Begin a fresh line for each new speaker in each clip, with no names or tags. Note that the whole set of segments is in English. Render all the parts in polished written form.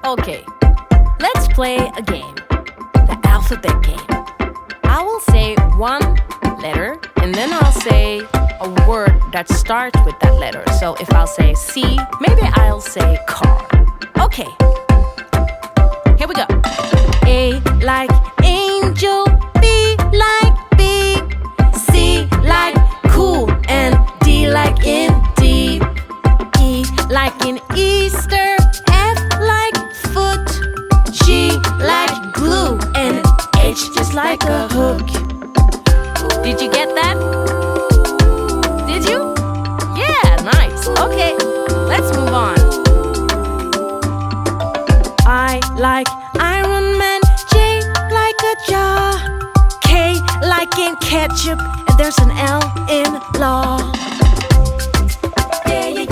Okay, let's play a game. The alphabet game. I will say one letter and then I'll say a word that starts with that letter. So if I'll say C, maybe I'll say car. Okay, here we go. A like angel, B like big, C like cool, and D like indeed. E like in Easter, F like foot, G like glue, and H just like a hook. Did you get that? Did you? Yeah, nice. Okay, let's move on. I like Iron Man, J like a jar, K like in ketchup, and there's an L in law.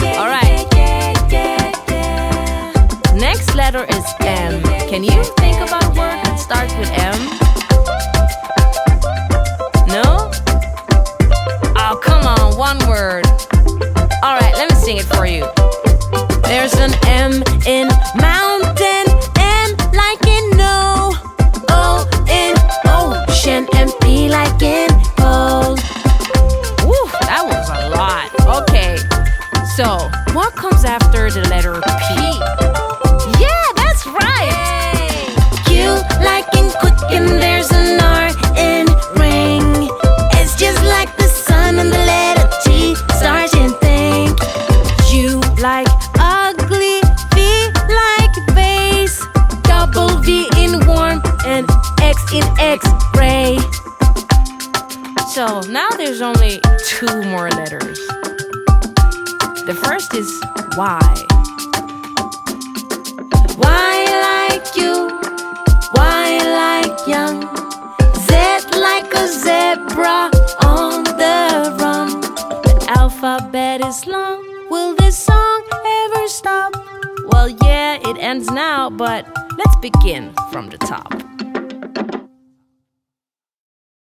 Alright. Next letter is M. Can you think about a word that starts with M? No? Oh, come on, one word. Alright, let me sing it for you. There's an M in mountain, N like in no, O in ocean, and P like in cold. Woo, that was a lot. Okay, so what comes after the letter P? Yeah, that's right. Yay. Q like in quick, and there's an R in ring. It's just like the sun, and the letter T starts in think. U like ugly, V like vase, double V in warm, and X in X-ray. So now there's only two more letters. The first is Y. Y like you, Y like young, Z like a zebra on the run. The alphabet is long. Will this song ever stop? Well, yeah, it ends now, but let's begin from the top.